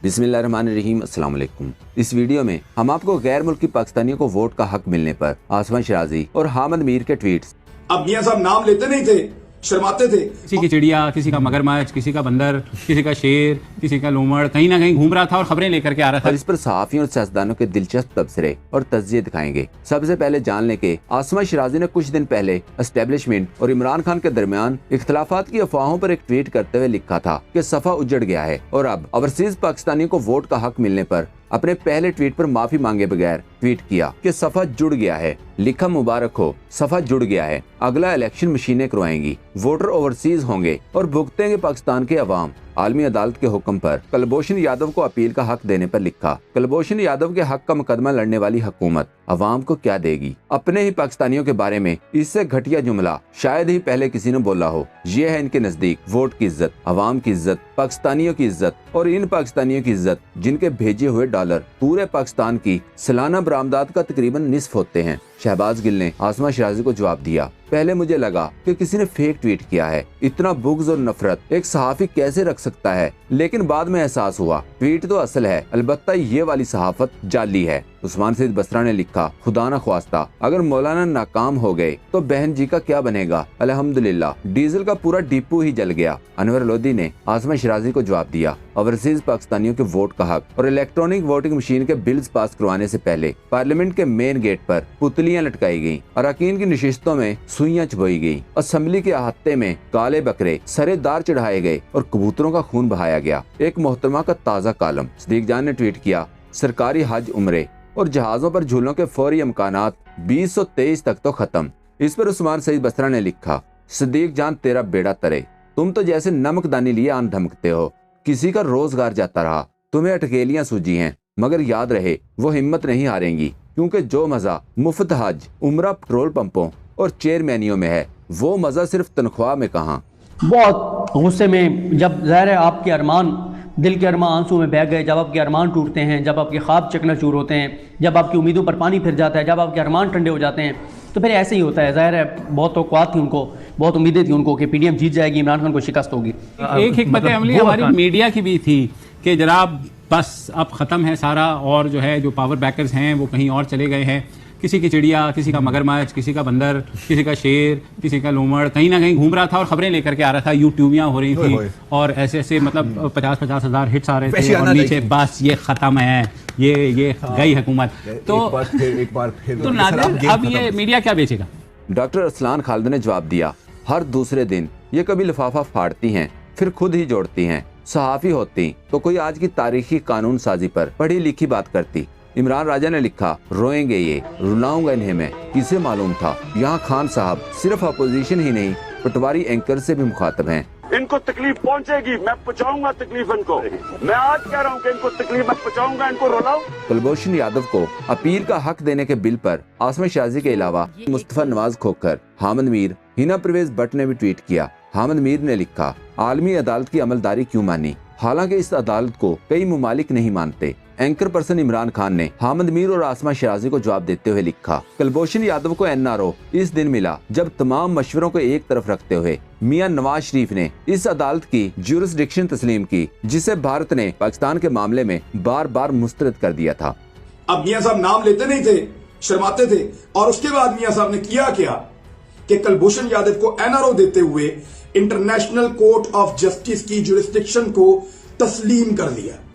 बिस्मिल्लाहिर्रहमानिर्रहीम, अस्सलाम वालेकुम। इस वीडियो में हम आपको गैर मुल्की पाकिस्तानियों को वोट का हक मिलने पर आसमा शराजी और हामिद मीर के ट्वीट्स। अब मियां साहब नाम लेते नहीं थे, शर्माते थे। किसी की चिड़िया, किसी का मगरमच्छ, किसी का बंदर, किसी का शेर, किसी का लोमड़ कहीं ना कहीं घूम रहा था और खबरें लेकर के आ रहा था। और इस पर सहाफियों और सियासतदानों के दिलचस्प तबसरे और तज्जिए दिखाएंगे। सबसे पहले जान लें कि आसमा शराजी ने कुछ दिन पहले एस्टेब्लिशमेंट और इमरान खान के दरमियान इख्तलाफात की अफवाहों पर एक ट्वीट करते हुए लिखा था कि सफा उजड़ गया है और अब ओवरसीज पाकिस्तानियों को वोट का हक मिलने पर अपने पहले ट्वीट पर माफी मांगे बगैर ट्वीट किया कि सफा जुड़ गया है। लिखा, मुबारक हो, सफा जुड़ गया है। अगला इलेक्शन मशीनें करवाएंगी, वोटर ओवरसीज होंगे और भुगतेंगे पाकिस्तान के अवाम। आलमी अदालत के हुक्म पर कुलभूषण यादव को अपील का हक देने पर लिखा, कुलभूषण यादव के हक का मुकदमा लड़ने वाली हुकूमत अवाम को क्या देगी। अपने ही पाकिस्तानियों के बारे में इससे घटिया जुमला शायद ही पहले किसी ने बोला हो। ये है इनके नजदीक वोट की इज्जत, अवाम की इज्जत, पाकिस्तानियों की इज्जत और इन पाकिस्तानियों की इज्जत जिनके भेजे हुए डॉलर पूरे पाकिस्तान की सालाना बरामदात का तकरीबन निस्फ होते हैं। शहबाज गिल ने आसमा शराजी को जवाब दिया, पहले मुझे लगा कि किसी ने फेक ट्वीट किया है। इतना बुग़्ज़ और नफरत एक सहाफ़ी कैसे रख सकता है, लेकिन बाद में एहसास हुआ ट्वीट तो असल है, अलबत्ता ये वाली सहाफत जाली है। उस्मान सईद बसरा ने लिखा, खुदा न ख्वास्ता अगर मौलाना नाकाम हो गए तो बहन जी का क्या बनेगा। अल्हम्दुलिल्लाह डीजल का पूरा डिपो ही जल गया। अनवर लोधी ने आसमा शराजी को जवाब दिया, ओवरसीज पाकिस्तानियों के वोट का हक और इलेक्ट्रॉनिक वोटिंग मशीन के बिल्स पास करवाने से पहले पार्लियामेंट के मेन गेट पर पुतलियां लटकाई गयी, अरकान की नशिस्तों में सुइयां चबोई गयी, असेंबली के अहाते में काले बकरे सरेदार चढ़ाए गए और कबूतरों का खून बहाया गया। एक मोहतरमा का ताज़ा कालम। सदीक जान ने ट्वीट किया, सरकारी हज उम्रे और जहाजों पर झूलों के फौरी इम्कानात 2023 तक तो खत्म। इस पर उस्मान सईद बसरा ने लिखा, सदीक जान तेरा बेड़ा तरे, तुम तो जैसे नमकदानी लिए आन धमकते हो। किसी का रोजगार जाता रहा, तुम्हें अटकेलियां सूझी हैं, मगर याद रहे वो हिम्मत नहीं हारेंगी, क्योंकि जो मजा मुफ्त हज उम्रा पेट्रोल पंपों और चेयरमैनियों में है, वो मजा सिर्फ तनख्वाह में कहाँ। बहुत गुस्से में, जब ज़ाहिर है आपके अरमान, दिल के अरमान आंसू में बह गए, जब आपके अरमान टूटते हैं, जब आपके ख्वाब चकनाचूर होते हैं, जब आपकी उम्मीदों पर पानी फिर जाता है, जब आपके अरमान ठंडे हो जाते हैं, तो फिर ऐसे ही होता है। ज़ाहिर है बहुत तवक्कुआत थी उनको, बहुत उम्मीदें थी उनको कि पीडीएम जीत जाएगी, इमरान खान को शिकस्त होगी। एक हिकमत अमली हमारी मीडिया की भी थी कि जनाब बस अब ख़त्म है सारा, और जो है जो पावर बैकर्स हैं वो कहीं और चले गए हैं। किसी की चिड़िया, किसी का मगरमच्छ, किसी का बंदर, किसी का शेर, किसी का लोमड़ कहीं ना कहीं घूम रहा था और खबरें लेकर के आ रहा था। यूट्यूबियाँ हो रही थी और ऐसे ऐसे मतलब 50-50 हज़ार हिट्स आ रहे थे और नीचे बस ये ख़त्म है, ये गई हुकूमत। तो एक बार फिर तो नाज़रीन अब ये मीडिया क्या बेचेगा। डॉक्टर असलान खालिद ने जवाब दिया, हर दूसरे दिन ये कभी लिफाफा फाड़ती हैं फिर खुद ही जोड़ती हैं। सहाफ़ी होती तो कोई आज की तारीखी कानून साजी पर पढ़ी लिखी बात करती। इमरान राजा ने लिखा, रोएंगे ये, रुलाऊंगा इन्हें मैं, किसे मालूम था। यहाँ खान साहब सिर्फ अपोजिशन ही नहीं, पटवारी एंकर से भी मुखातब हैं। इनको तकलीफ पहुंचेगी, मैं पहुंचाऊंगा तकलीफ इनको। मैं आज कह रहा हूं कि इनको तकलीफ मैं पहुंचाऊंगा, इनको रुलाऊं। कुलभूषण यादव को अपील का हक देने के बिल पर आसमा शराजी के अलावा मुस्तफा नवाज खोखर, हामिद मीर, हिना परवेज भट्ट ने भी ट्वीट किया। हामिद मीर ने लिखा, आलमी अदालत की अमलदारी क्यों मानी, हालांकि इस अदालत को कई मुमालिक नहीं मानते। एंकर पर्सन इमरान खान ने हामिद मीर और आसमा शराजी को जवाब देते हुए लिखा, कुलभूषण यादव को एनआरओ इस दिन मिला जब तमाम मशवरों को एक तरफ रखते हुए मियां नवाज शरीफ ने इस अदालत की ज्यूरिसडिक्शन तस्लीम की, जिसे भारत ने पाकिस्तान के मामले में बार बार मुस्तरद कर दिया था। अब मियां साहब नाम लेते नहीं थे, शर्माते थे, और उसके बाद मियां साहब ने किया क्या कि कुलभूषण यादव को एनआरओ देते हुए इंटरनेशनल कोर्ट ऑफ जस्टिस की ज्यूरिसडिक्शन को तस्लीम कर लिया।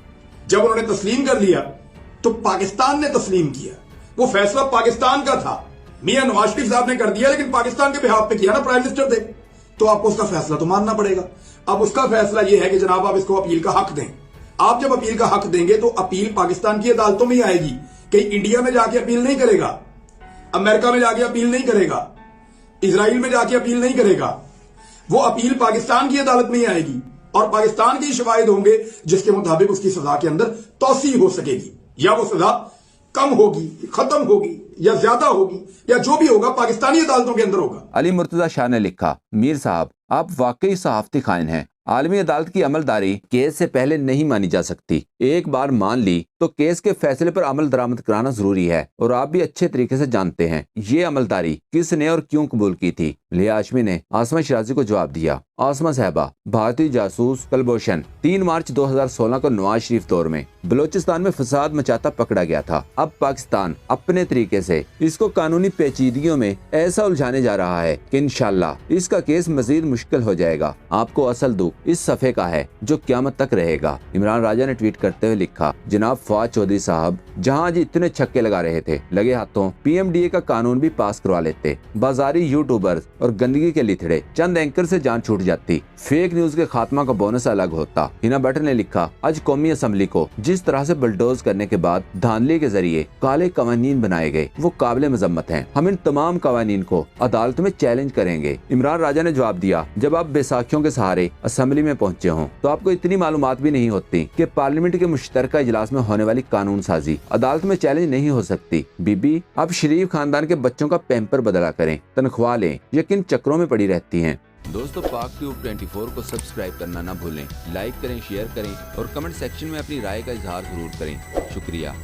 जब उन्होंने तस्लीम कर लिया तो पाकिस्तान ने तस्लीम किया। वो फैसला पाकिस्तान का था, मियां नवाज शरीफ साहब ने कर दिया, लेकिन पाकिस्तान के बिहाफ पे किया ना, प्राइम मिनिस्टर थे, तो आपको उसका फैसला तो मानना पड़ेगा। अब उसका फैसला यह है कि जनाब आप इसको अपील का हक दें। आप जब अपील का हक देंगे तो अपील पाकिस्तान की अदालतों में ही आएगी, कहीं इंडिया में जाके अपील नहीं करेगा, अमेरिका में जाके अपील नहीं करेगा, इजराइल में जाके अपील नहीं करेगा। वो अपील पाकिस्तान की अदालत में ही आएगी और पाकिस्तान के शवाहिद होंगे जिसके मुताबिक उसकी सजा के अंदर तौसी हो सकेगी, या वो सजा कम होगी, खत्म होगी, या ज्यादा होगी, या जो भी होगा पाकिस्तानी अदालतों के अंदर होगा। अली मुर्तजा शाह ने लिखा, मीर साहब आप वाकई सहाफती खाइन हैं। आलमी अदालत की अमलदारी केस से पहले नहीं मानी जा सकती। एक बार मान ली तो केस के फैसले पर अमल दरामद कराना जरूरी है और आप भी अच्छे तरीके से जानते हैं ये अमलदारी किसने और क्यों कबूल की थी। लिया हाशमी ने आसमा शिराजी को जवाब दिया। आसमा साहबा, भारतीय जासूस कुलभूषण 3 मार्च 2016 को नवाज शरीफ दौर में बलोचिस्तान में फसाद मचाता पकड़ा गया था। अब पाकिस्तान अपने तरीके से इसको कानूनी पेचीदगियों में ऐसा उलझाने जा रहा है कि इंशाल्लाह इसका केस मजीद मुश्किल हो जाएगा। आपको असल दुख इस सफ़े का है जो क़यामत तक रहेगा। इमरान राजा ने ट्वीट करते हुए लिखा, जनाब फवाद चौधरी साहब, जहां आज इतने छक्के लगा रहे थे, लगे हाथों PMDA का कानून भी पास करवा लेते। बाजारी यूट्यूबर्स और गंदगी के लिथड़े चंद एंकर से जान छूट जाती। फेक न्यूज के खात्मा का बोनस अलग होता। हिना बटर ने लिखा, आज कौमी असम्बली को जिस तरह से बुलडोज करने के बाद धांधली के जरिए काले कवानीन बनाए गए वो काबिल मजम्मत हैं। हम इन तमाम कवानीन को अदालत में चैलेंज करेंगे। इमरान राजा ने जवाब दिया, जब आप बैसाखियों के सहारे असम्बली में पहुंचे हों तो आपको इतनी मालूमात भी नहीं होती कि पार्लियामेंट के मुश्तरका इजलास में होने वाली कानून साजी अदालत में चैलेंज नहीं हो सकती। बीबी, आप शरीफ खानदान के बच्चों का पैम्पर बदला करें, तनख्वाह लें, ये किन चक्रों में पड़ी रहती हैं। दोस्तों, पाक ट्यूब 24 को सब्सक्राइब करना ना भूलें। लाइक करें, शेयर करें और कमेंट सेक्शन में अपनी राय का इजहार जरूर करें। शुक्रिया।